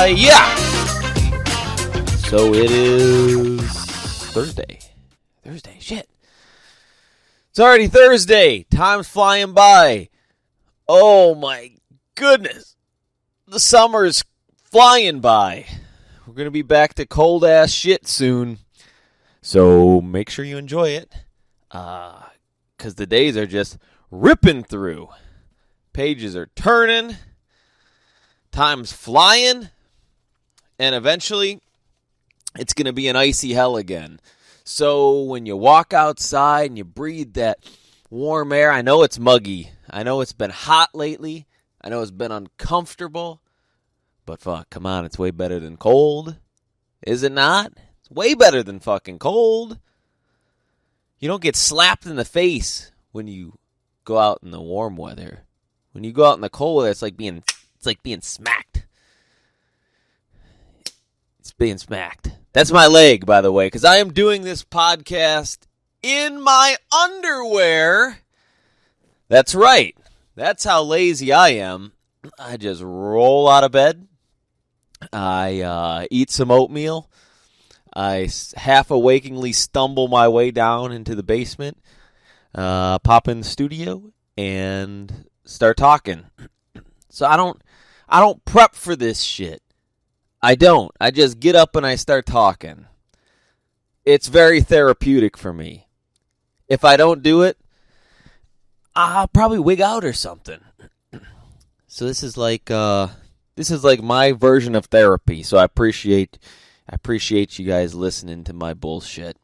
Yeah. So it is Thursday. Shit. It's already Thursday. Time's flying by. Oh my goodness. The summer's flying by. We're going to be back to cold ass shit soon. So make sure you enjoy it. Because the days are just ripping through. Pages are turning. Time's flying. And eventually, it's going to be an icy hell again. So when you walk outside and you breathe that warm air, I know it's muggy. I know it's been hot lately. I know it's been uncomfortable. But fuck, come on, it's way better than cold. Is it not? It's way better than fucking cold. You don't get slapped in the face when you go out in the warm weather. When you go out in the cold weather, it's like being smacked. It's being smacked. That's my leg, by the way, because I am doing this podcast in my underwear. That's right. That's how lazy I am. I just roll out of bed. I eat some oatmeal. I half-awakingly stumble my way down into the basement, pop in the studio, and start talking. So I don't prep for this shit. I don't. I just get up and I start talking. It's very therapeutic for me. If I don't do it, I'll probably wig out or something. So this is like my version of therapy. So I appreciate you guys listening to my bullshit,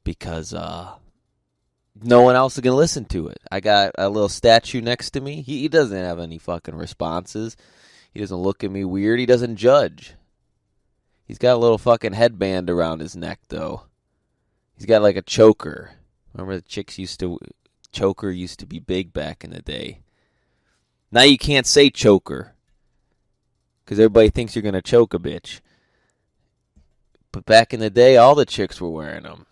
because no one else is gonna listen to it. I got a little statue next to me. He doesn't have any fucking responses. He doesn't look at me weird. He doesn't judge. He's got a little fucking headband around his neck, though. He's got like a choker. Remember the choker used to be big back in the day. Now you can't say choker, because everybody thinks you're going to choke a bitch. But back in the day, all the chicks were wearing them.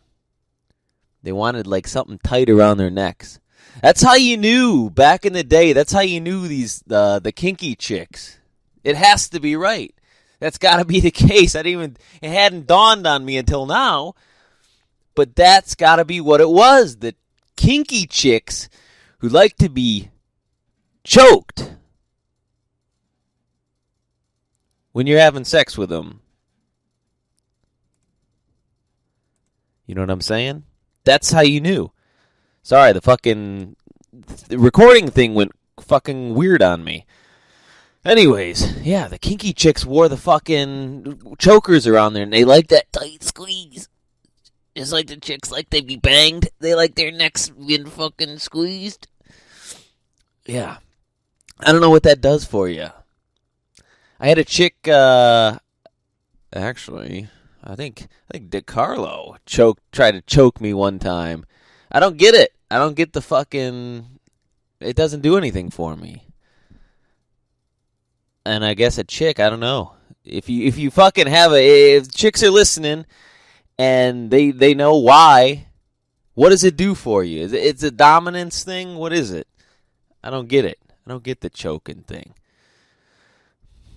They wanted like something tight around their necks. That's how you knew back in the day. That's how you knew the kinky chicks. It has to be right. That's got to be the case. It hadn't dawned on me until now. But that's got to be what it was. The kinky chicks who like to be choked when you're having sex with them. You know what I'm saying? That's how you knew. Sorry, the recording thing went fucking weird on me. Anyways, yeah, the kinky chicks wore the fucking chokers around there, and they like that tight squeeze. Just like the chicks like they be banged. They like their necks being fucking squeezed. Yeah. I don't know what that does for you. I had a chick, actually, I think DeCarlo tried to choke me one time. I don't get it. I don't get the fucking... It doesn't do anything for me. And I guess a chick, I don't know. If you fucking if chicks are listening and they know why, what does it do for you? It's a dominance thing? What is it? I don't get it. I don't get the choking thing.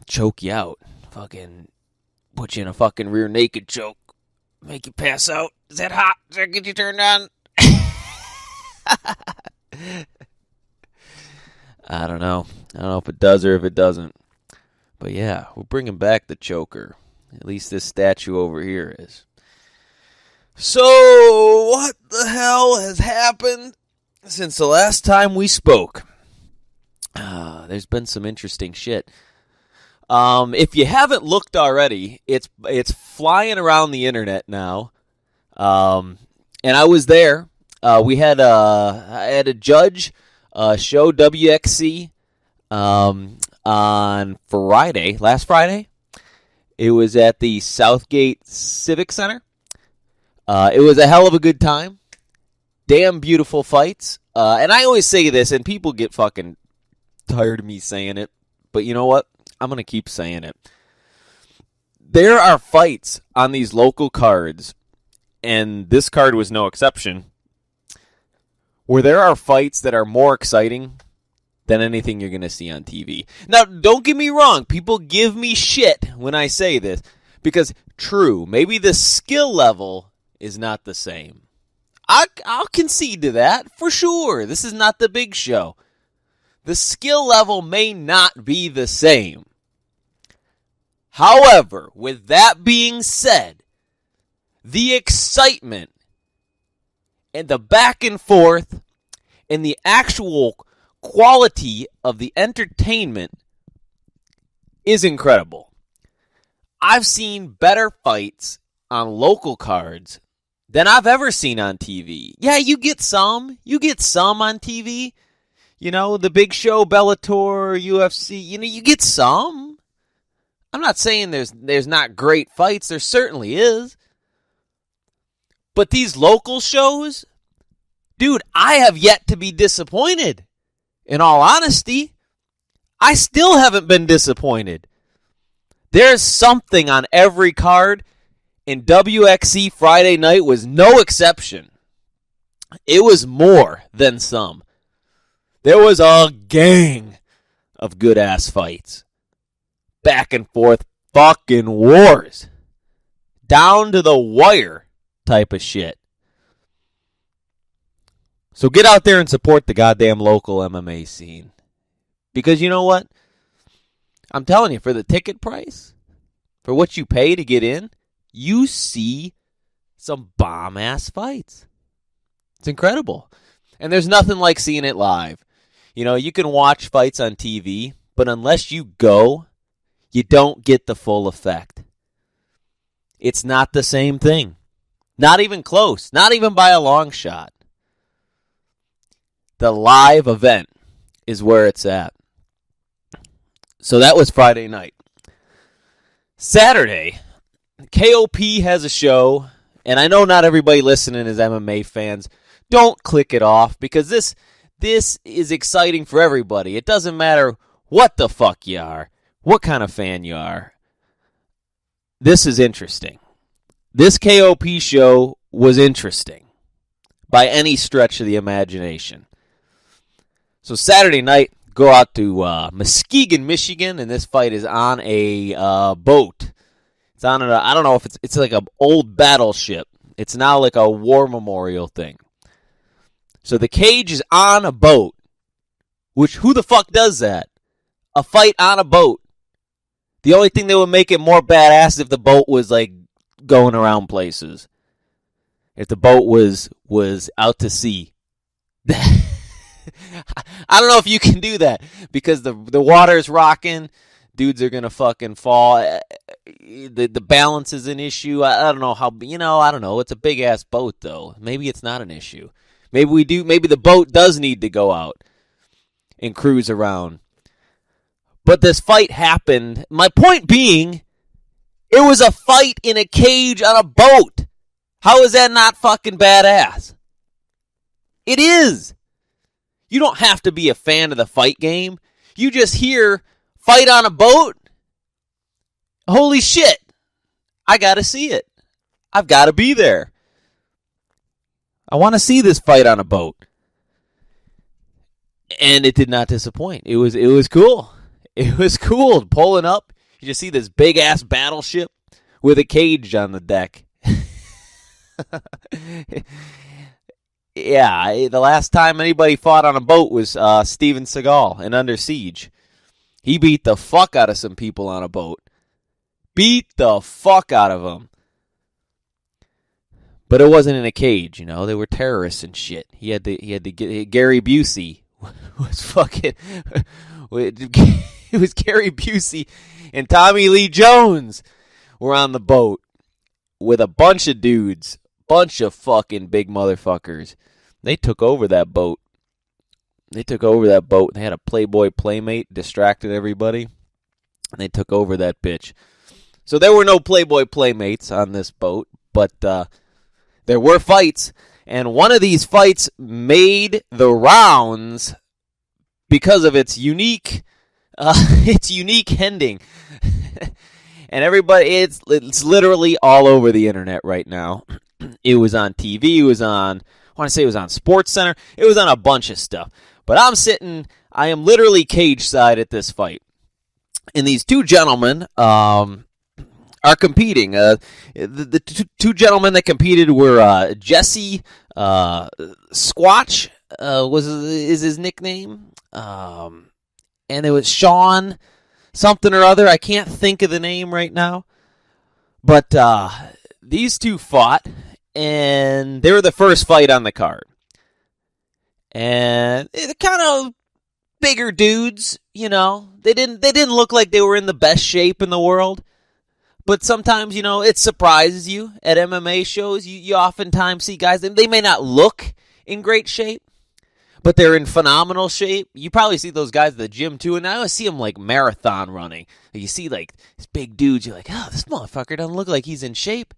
Choke you out. Fucking put you in a fucking rear naked choke. Make you pass out. Is that hot? Does that get you turned on? I don't know. I don't know if it does or if it doesn't. But yeah, we're bringing back the choker. At least this statue over here is. So, what the hell has happened since the last time we spoke? There's been some interesting shit. If you haven't looked already, it's flying around the internet now. And I was there. I had a judge show WXC on Friday, last Friday. It was at the Southgate Civic Center. It was a hell of a good time. Damn beautiful fights. And I always say this, and people get fucking tired of me saying it, but you know what? I'm going to keep saying it. There are fights on these local cards, and this card was no exception, where there are fights that are more exciting than anything you're going to see on TV. Now, don't get me wrong. People give me shit when I say this because, true, maybe the skill level is not the same. I'll concede to that for sure. This is not the Big Show. The skill level may not be the same. However, with that being said, the excitement and the back and forth and the actual quality of the entertainment is incredible. I've seen better fights on local cards than I've ever seen on TV. Yeah, you get some. You get some on TV. You know, the Big Show, Bellator, UFC, you get some. I'm not saying there's not great fights. There certainly is. But these local shows, dude, I have yet to be disappointed. In all honesty, I still haven't been disappointed. There's something on every card, and WXC Friday night was no exception. It was more than some. There was a gang of good-ass fights. Back and forth fucking wars. Down to the wire type of shit. So get out there and support the goddamn local MMA scene. Because you know what? I'm telling you, for the ticket price, for what you pay to get in, you see some bomb-ass fights. It's incredible. And there's nothing like seeing it live. You know, you can watch fights on TV, but unless you go, you don't get the full effect. It's not the same thing. Not even close. Not even by a long shot. The live event is where it's at. So that was Friday night. Saturday, KOP has a show, and I know not everybody listening is MMA fans. Don't click it off, because this is exciting for everybody. It doesn't matter what the fuck you are, what kind of fan you are. This is interesting. This KOP show was interesting by any stretch of the imagination. So Saturday night, go out to Muskegon, Michigan, and this fight is on a boat. It's on I don't know if it's like an old battleship. It's now like a war memorial thing. So the cage is on a boat, which who the fuck does that? A fight on a boat. The only thing that would make it more badass is if the boat was like going around places. If the boat was out to sea. I don't know if you can do that because the water's rocking. Dudes are going to fucking fall. The balance is an issue. I don't know how, I don't know. It's a big ass boat though. Maybe it's not an issue. Maybe the boat does need to go out and cruise around. But this fight happened. My point being, it was a fight in a cage on a boat. How is that not fucking badass? It is. You don't have to be a fan of the fight game. You just hear fight on a boat. Holy shit. I got to see it. I've got to be there. I want to see this fight on a boat. And it did not disappoint. It was cool. It was cool. Pulling up, you just see this big ass battleship with a cage on the deck. Yeah, the last time anybody fought on a boat was Steven Seagal in Under Siege. He beat the fuck out of some people on a boat. Beat the fuck out of them. But it wasn't in a cage, They were terrorists and shit. He had to get Gary Busey was fucking. It was Gary Busey and Tommy Lee Jones were on the boat with a bunch of dudes, bunch of fucking big motherfuckers. They took over that boat. They had a Playboy Playmate, distracted everybody. And they took over that bitch. So there were no Playboy Playmates on this boat, but there were fights. And one of these fights made the rounds because of its unique ending. And everybody, it's literally all over the internet right now. It was on TV. It was on SportsCenter. It was on a bunch of stuff. But I'm sitting I am literally cage side at this fight. And these two gentlemen are competing. The two gentlemen that competed were Jesse Squatch is his nickname, and it was Sean something or other. I can't think of the name right now, but these two fought, and they were the first fight on the card. And they're kind of bigger dudes, you know. They didn't look like they were in the best shape in the world. But sometimes, you know, it surprises you at MMA shows. You oftentimes see guys, they may not look in great shape, but they're in phenomenal shape. You probably see those guys at the gym too, and I always see them like marathon running. You see like these big dudes, you're like, oh, this motherfucker doesn't look like he's in shape.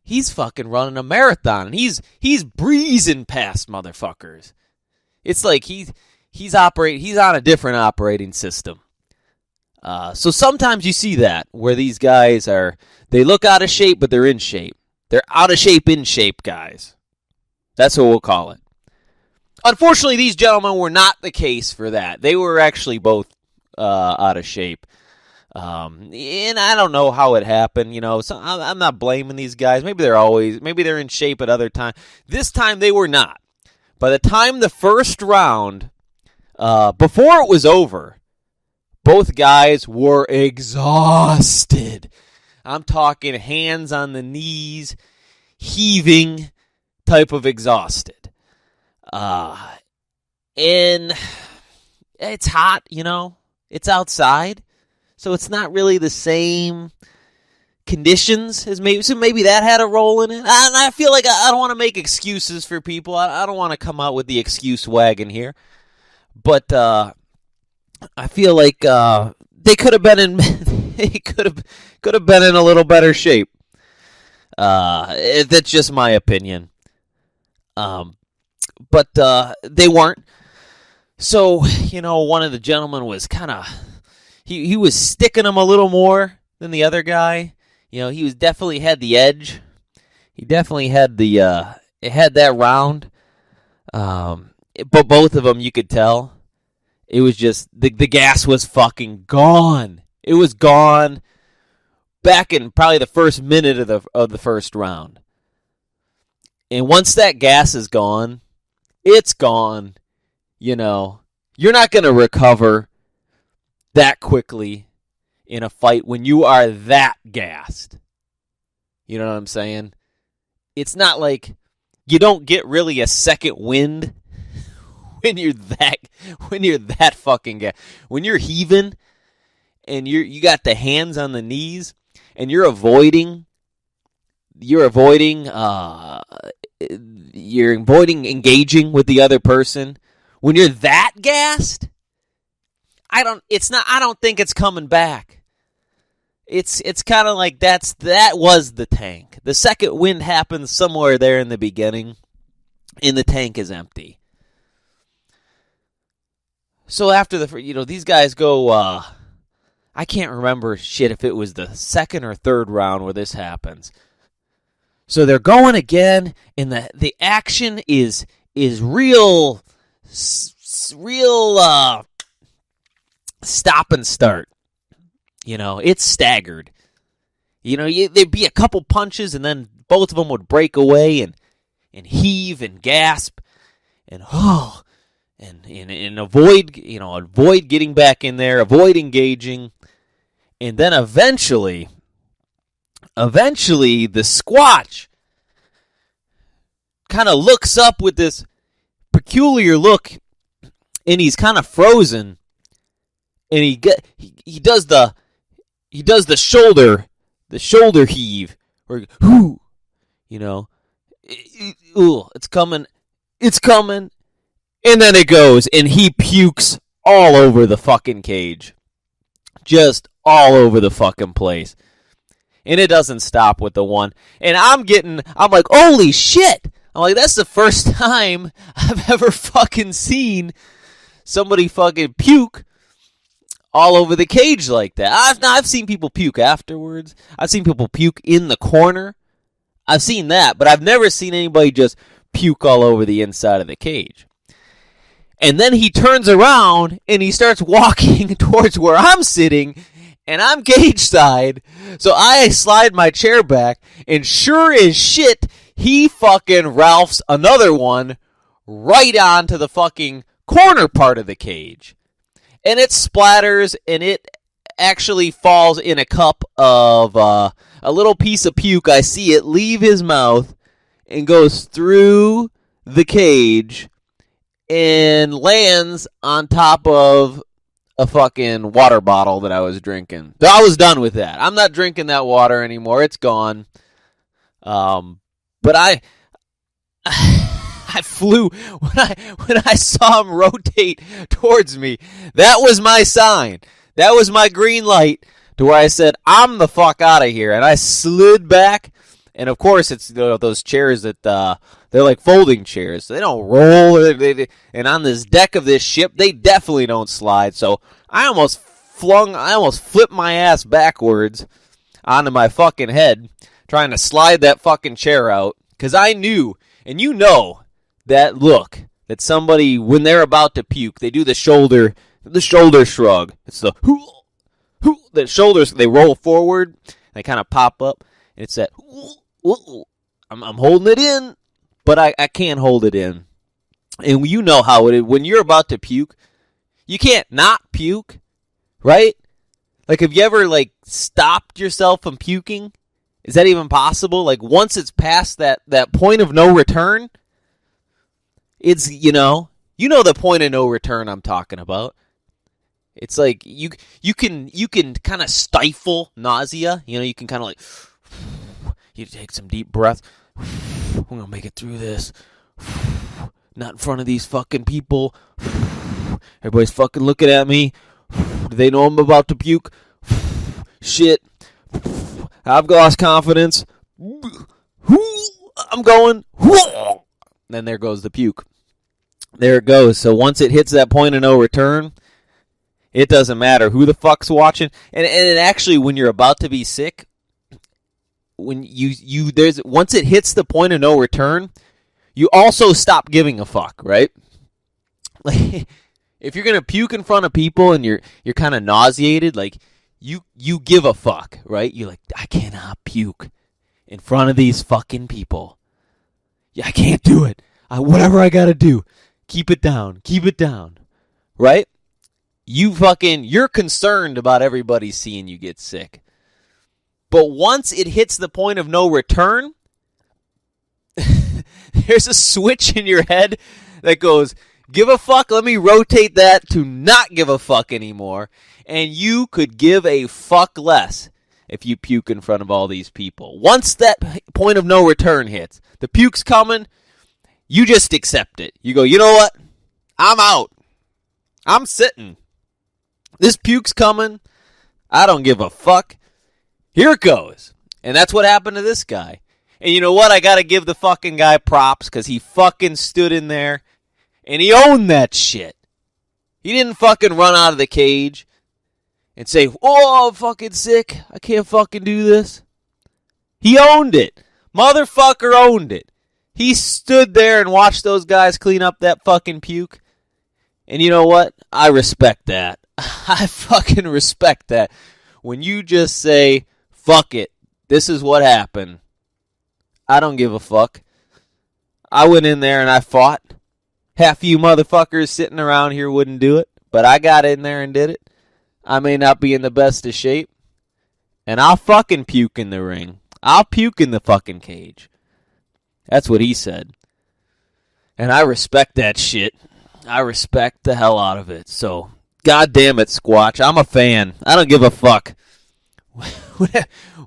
He's fucking running a marathon, and he's breezing past motherfuckers. It's like he's on a different operating system. So sometimes you see that where these guys they look out of shape, but they're in shape. They're out of shape, in shape guys. That's what we'll call it. Unfortunately, these gentlemen were not the case for that. They were actually both out of shape. And I don't know how it happened. You know, so I'm not blaming these guys. Maybe they're in shape at other times. This time they were not. By the time the first round, before it was over, both guys were exhausted. I'm talking hands on the knees, heaving type of exhausted. And it's hot, you know. It's outside. So it's not really the same conditions as maybe. So maybe that had a role in it. And I feel like I don't want to make excuses for people. I don't want to come out with the excuse wagon here. But I feel like they could have been in could have been in a little better shape. That's just my opinion. But they weren't. So, you know, one of the gentlemen was kind of he was sticking him a little more than the other guy. You know, he was definitely had the edge. He definitely had had that round. But both of them, you could tell. It was just, the gas was fucking gone. It was gone back in probably the first minute of the first round. And once that gas is gone, it's gone. You know, you're not going to recover that quickly in a fight when you are that gassed. You know what I'm saying? It's not like you don't get really a second wind when you're that fucking guy. When you're heaving and you got the hands on the knees and you're avoiding engaging with the other person. When you're that gassed, I don't think it's coming back. It's kind of like that was the tank. The second wind happens somewhere there in the beginning, and the tank is empty. So after these guys go, I can't remember shit if it was the second or third round where this happens. So they're going again, and the action is real stop and start. You know, it's staggered. You know, there'd be a couple punches, and then both of them would break away and heave and gasp and and avoid getting back in there, avoid engaging, and then eventually the Squatch kind of looks up with this peculiar look, and he's kind of frozen, and he does the shoulder heave, or whoo, you know, it's coming. And then it goes, and he pukes all over the fucking cage. Just all over the fucking place. And it doesn't stop with the one. And I'm like, holy shit! I'm like, that's the first time I've ever fucking seen somebody fucking puke all over the cage like that. I've seen people puke afterwards. I've seen people puke in the corner. I've seen that, but I've never seen anybody just puke all over the inside of the cage. And then he turns around and he starts walking towards where I'm sitting, and I'm cage side. So I slide my chair back, and sure as shit, he fucking Ralphs another one right onto the fucking corner part of the cage. And it splatters, and it actually falls in a cup of a little piece of puke. I see it leave his mouth and goes through the cage and lands on top of a fucking water bottle that I was drinking. So I was done with that. I'm not drinking that water anymore. It's gone. But I flew when I saw him rotate towards me. That was my sign. That was my green light to where I said, I'm the fuck out of here. And I slid back. And of course, it's those chairs that they're like folding chairs. So they don't roll. And on this deck of this ship, they definitely don't slide. So I almost flipped my ass backwards onto my fucking head, trying to slide that fucking chair out. Because I knew, and you know, that look that somebody, when they're about to puke, they do the shoulder shrug. It's the the shoulders, they roll forward, they kind of pop up, and it's that I'm holding it in, but I can't hold it in. And you know how it is. When you're about to puke, you can't not puke, right? Like, have you ever, like, stopped yourself from puking? Is that even possible? Like, once it's past that point of no return, it's, you know the point of no return I'm talking about. It's like you can kind of stifle nausea. You know, you can kind of like, you take some deep breath. I'm going to make it through this. Not in front of these fucking people. Everybody's fucking looking at me. Do they know I'm about to puke? Shit. I've lost confidence. I'm going. Then there goes the puke. There it goes. So once it hits that point of no return, it doesn't matter who the fuck's watching. And actually, when you're about to be sick, when once it hits the point of no return, you also stop giving a fuck, right? Like, if you're gonna puke in front of people and you're kind of nauseated, like you give a fuck, right? You're like, I cannot puke in front of these fucking people. Yeah, I can't do it. Whatever I gotta do, keep it down, right? You're concerned about everybody seeing you get sick. But once it hits the point of no return, there's a switch in your head that goes, give a fuck, let me rotate that to not give a fuck anymore. And you could give a fuck less if you puke in front of all these people. Once that point of no return hits, the puke's coming, you just accept it. You go, you know what? I'm out. I'm sitting. This puke's coming. I don't give a fuck. Here it goes. And that's what happened to this guy. And you know what? I got to give the fucking guy props because he fucking stood in there and he owned that shit. He didn't fucking run out of the cage and say, oh, I'm fucking sick. I can't fucking do this. He owned it. Motherfucker owned it. He stood there and watched those guys clean up that fucking puke. And you know what? I respect that. I fucking respect that. When you just say, fuck it, this is what happened. I don't give a fuck. I went in there and I fought. Half of you motherfuckers sitting around here wouldn't do it, but I got in there and did it. I may not be in the best of shape, and I'll fucking puke in the ring. I'll puke in the fucking cage. That's what he said. And I respect that shit. I respect the hell out of it. So, God damn it, Squatch. I'm a fan. I don't give a fuck.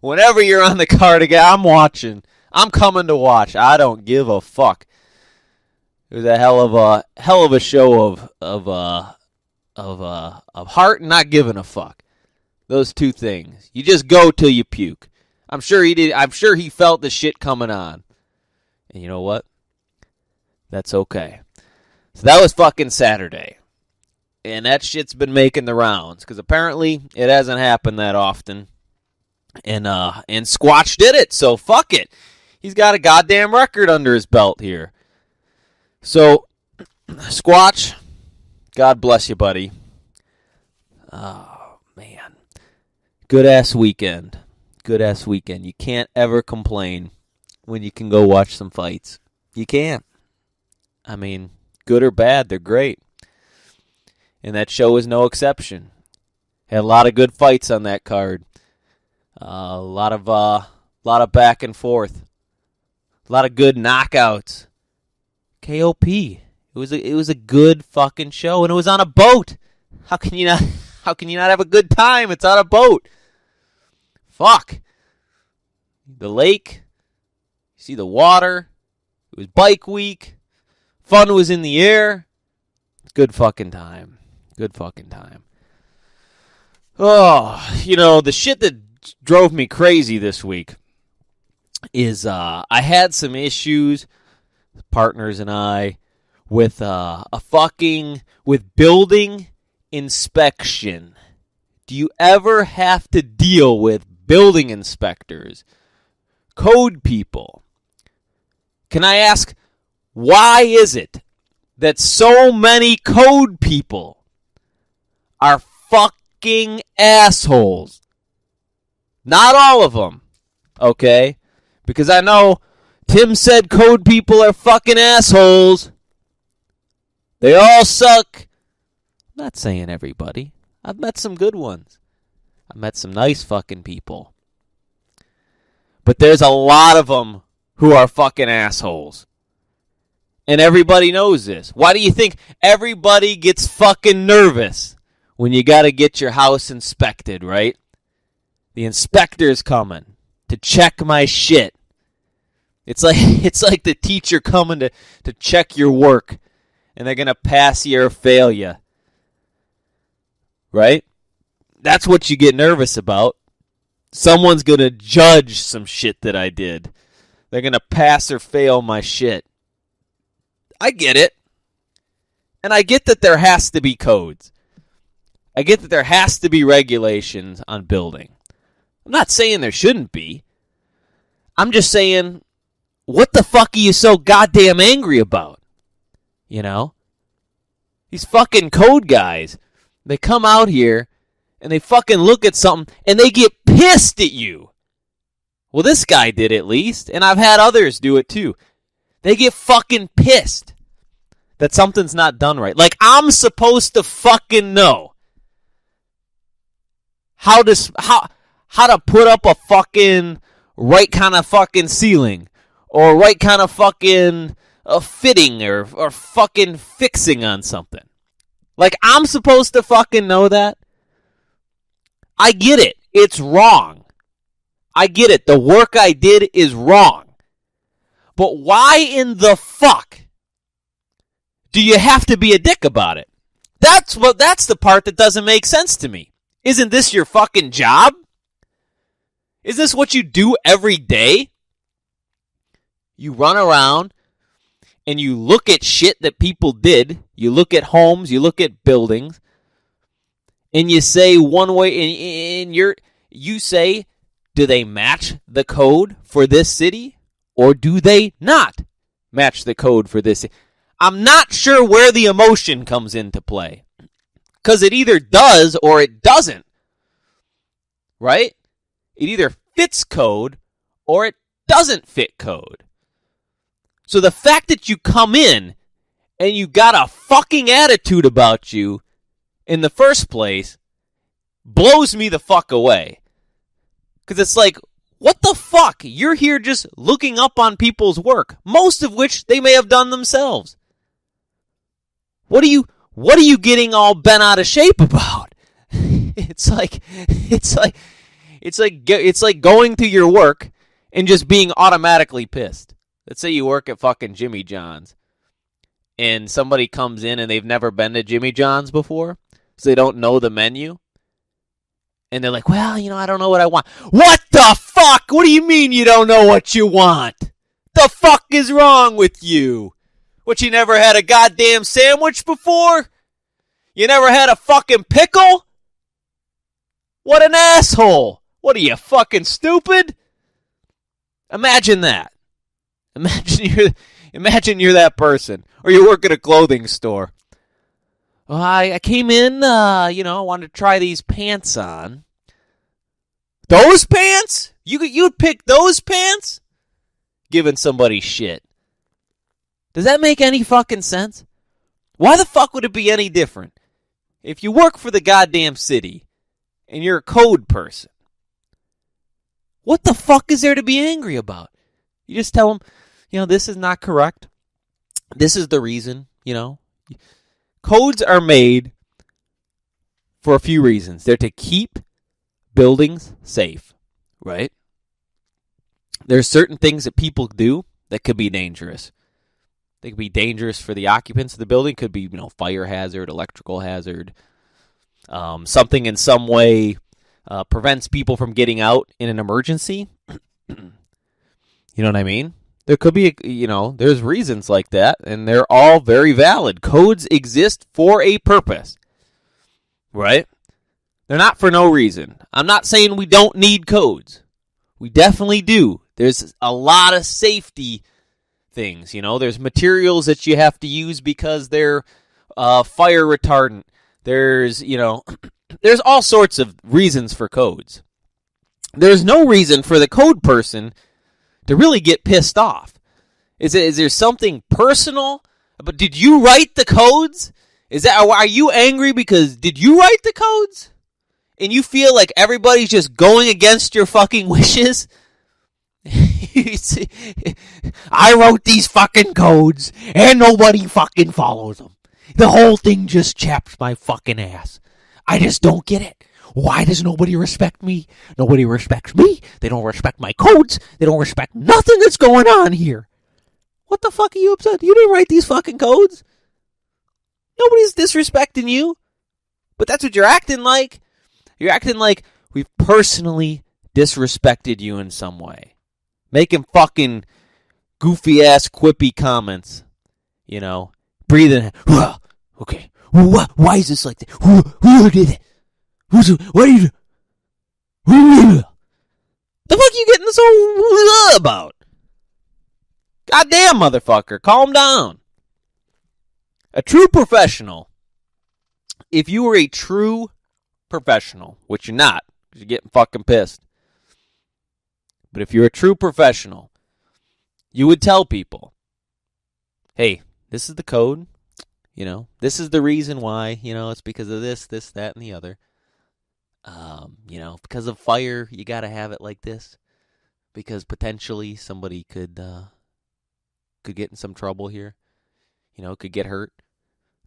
Whenever you're on the card again, I'm watching. I'm coming to watch. I don't give a fuck. It was a hell of a show of heart and not giving a fuck. Those two things. You just go till you puke. I'm sure he did. I'm sure he felt the shit coming on. And you know what? That's okay. So that was fucking Saturday. And that shit's been making the rounds. Because apparently it hasn't happened that often. And Squatch did it. So fuck it. He's got a goddamn record under his belt here. So, Squatch, God bless you, buddy. Oh, man. Good-ass weekend. Good-ass weekend. You can't ever complain when you can go watch some fights. You can't. I mean, good or bad, they're great. And that show is no exception. Had a lot of good fights on that card. A lot of back and forth. A lot of good knockouts. KOP. It was a good fucking show, and it was on a boat. How can you not have a good time? It's on a boat. Fuck. The lake. You see the water. It was bike week. Fun was in the air. Good fucking time. Good fucking time. Oh, the shit that drove me crazy this week is I had some issues, partners and I, with with building inspection. Do you ever have to deal with building inspectors, code people? Can I ask, why is it that so many code people are fucking assholes? Not all of them, okay? Because I know Tim said code people are fucking assholes. They all suck. I'm not saying everybody. I've met some good ones. I've met some nice fucking people. But there's a lot of them who are fucking assholes. And everybody knows this. Why do you think everybody gets fucking nervous when you got to get your house inspected, right? The inspector's coming to check my shit. It's like the teacher coming to check your work, and they're going to pass you or fail you. Right? That's what you get nervous about. Someone's going to judge some shit that I did. They're going to pass or fail my shit. I get it. And I get that there has to be codes. I get that there has to be regulations on building. I'm not saying there shouldn't be. I'm just saying, what the fuck are you so goddamn angry about? These fucking code guys, they come out here and they fucking look at something and they get pissed at you. Well, this guy did at least, and I've had others do it too. They get fucking pissed that something's not done right. Like I'm supposed to fucking know how to put up a fucking right kind of fucking ceiling or right kind of fucking fitting or fucking fixing on something. Like I'm supposed to fucking know that? I get it. It's wrong. I get it. The work I did is wrong. But why in the fuck do you have to be a dick about it? That's the part that doesn't make sense to me. Isn't this your fucking job? Is this what you do every day? You run around and you look at shit that people did. You look at homes, you look at buildings, and you say one way, and you say, do they match the code for this city or do they not match the code for this city? I'm not sure where the emotion comes into play. Because it either does or it doesn't. Right? It either fits code or it doesn't fit code. So the fact that you come in and you got a fucking attitude about you in the first place blows me the fuck away. Because it's like, what the fuck? You're here just looking up on people's work, most of which they may have done themselves. What are you getting all bent out of shape about? It's like going to your work and just being automatically pissed. Let's say you work at fucking Jimmy John's and somebody comes in and they've never been to Jimmy John's before, so they don't know the menu. And they're like, well, I don't know what I want. What the fuck? What do you mean you don't know what you want? The fuck is wrong with you? What, you never had a goddamn sandwich before? You never had a fucking pickle? What an asshole. What are you, fucking stupid? Imagine that. Imagine you're that person. Or you work at a clothing store. Well, I came in, I wanted to try these pants on. Those pants? You'd pick those pants? Giving somebody shit. Does that make any fucking sense? Why the fuck would it be any different? If you work for the goddamn city and you're a code person, what the fuck is there to be angry about? You just tell them, this is not correct. This is the reason, Codes are made for a few reasons. They're to keep buildings safe, right? There's certain things that people do that could be dangerous. They could be dangerous for the occupants of the building. Could be, fire hazard, electrical hazard. Something in some way prevents people from getting out in an emergency. You know what I mean? There could be, there's reasons like that, and they're all very valid. Codes exist for a purpose, right? They're not for no reason. I'm not saying we don't need codes. We definitely do. There's a lot of safety things, There's materials that you have to use because they're fire retardant. There's, there's all sorts of reasons for codes. There's no reason for the code person to really get pissed off. Is there something personal? But did you write the codes? Are you angry because did you write the codes? And you feel like everybody's just going against your fucking wishes? I wrote these fucking codes and nobody fucking follows them. The whole thing just chaps my fucking ass. I just don't get it. Why does nobody respect me? Nobody respects me. They don't respect my codes. They don't respect nothing that's going on here. What the fuck are you upset? You didn't write these fucking codes. Nobody's disrespecting you. But that's what you're acting like. You're acting like we've personally disrespected you in some way. Making fucking goofy-ass, quippy comments. Breathing. Okay. Why is this like that? Who did it? What are you doing? The fuck are you getting so about? Goddamn, motherfucker. Calm down. A true professional. If you were a true professional, which you're not, because you're getting fucking pissed. But if you're a true professional, you would tell people, hey, this is the code. This is the reason why. It's because of this, that, and the other. Because of fire, you got to have it like this. Because potentially somebody could get in some trouble here. Could get hurt.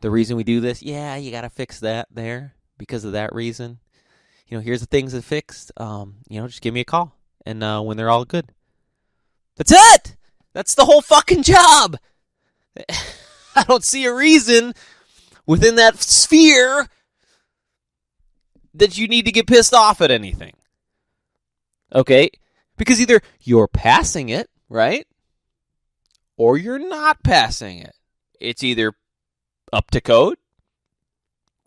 The reason we do this, you got to fix that there. Because of that reason. Here's the things that fixed. Just give me a call. And when they're all good. That's it! That's the whole fucking job! I don't see a reason within that sphere that you need to get pissed off at anything. Okay? Because either you're passing it, right? Or you're not passing it. It's either up to code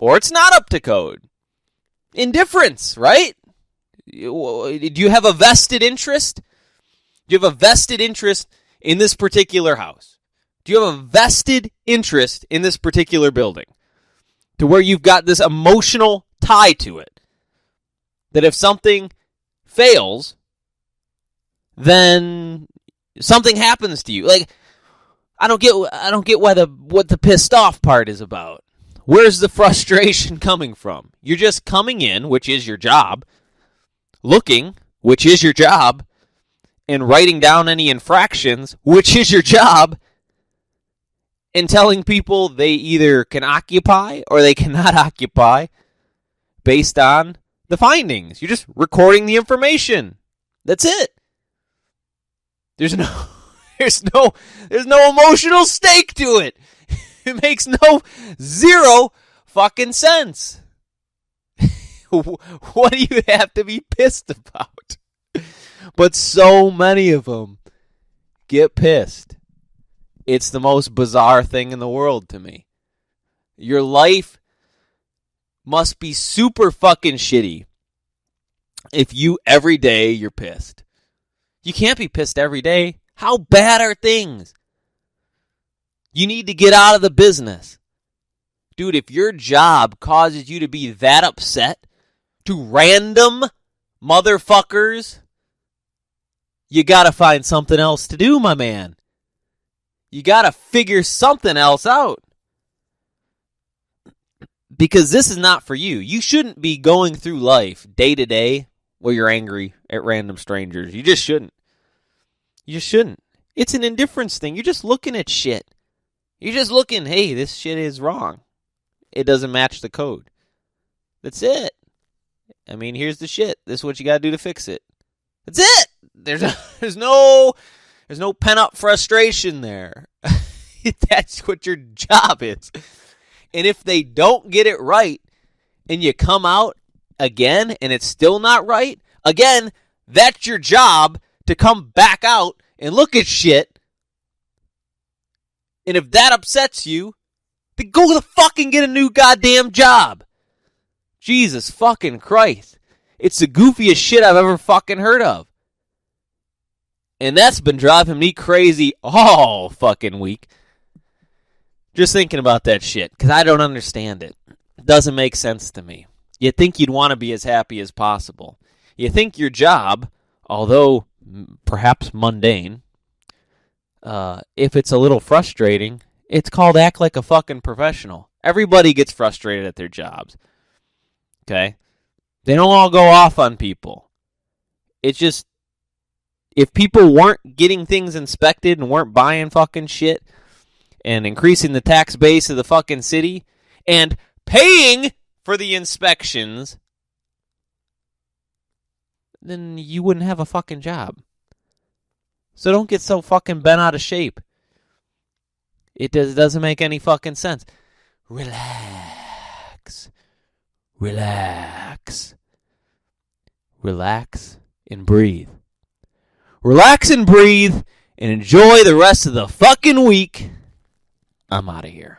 or it's not up to code. Indifference, right? Do you have a vested interest? Do you have a vested interest in this particular house? Do you have a vested interest in this particular building? To where you've got this emotional tie to it. That if something fails, then something happens to you. Like, I don't get what the pissed off part is about. Where's the frustration coming from? You're just coming in, which is your job, looking, which is your job, and writing down any infractions, which is your job, and telling people they either can occupy or they cannot occupy based on the findings. You're just recording the information. That's it. There's no emotional stake to it. It makes zero fucking sense. What do you have to be pissed about? But so many of them get pissed. It's the most bizarre thing in the world to me. Your life must be super fucking shitty if every day you're pissed. You can't be pissed every day. How bad are things? You need to get out of the business. Dude, if your job causes you to be that upset to random motherfuckers, you gotta find something else to do, my man. You gotta figure something else out. Because this is not for you. You shouldn't be going through life day to day where you're angry at random strangers. You just shouldn't. You just shouldn't. It's an indifference thing. You're just looking at shit. You're just looking, hey, this shit is wrong. It doesn't match the code. That's it. I mean, here's the shit. This is what you gotta do to fix it. That's it. There's no pent-up frustration there. That's what your job is. And if they don't get it right and you come out again and it's still not right, again, that's your job to come back out and look at shit. And if that upsets you, then go the fucking get a new goddamn job. Jesus fucking Christ. It's the goofiest shit I've ever fucking heard of. And that's been driving me crazy all fucking week. Just thinking about that shit, because I don't understand it. It doesn't make sense to me. You think you'd want to be as happy as possible. You think your job, although perhaps mundane, if it's a little frustrating, it's called act like a fucking professional. Everybody gets frustrated at their jobs. Okay? They don't all go off on people. It's just, if people weren't getting things inspected and weren't buying fucking shit and increasing the tax base of the fucking city and paying for the inspections, then you wouldn't have a fucking job. So don't get so fucking bent out of shape. It doesn't make any fucking sense. Relax. Relax. Relax and breathe. Relax and breathe and enjoy the rest of the fucking week. I'm out of here.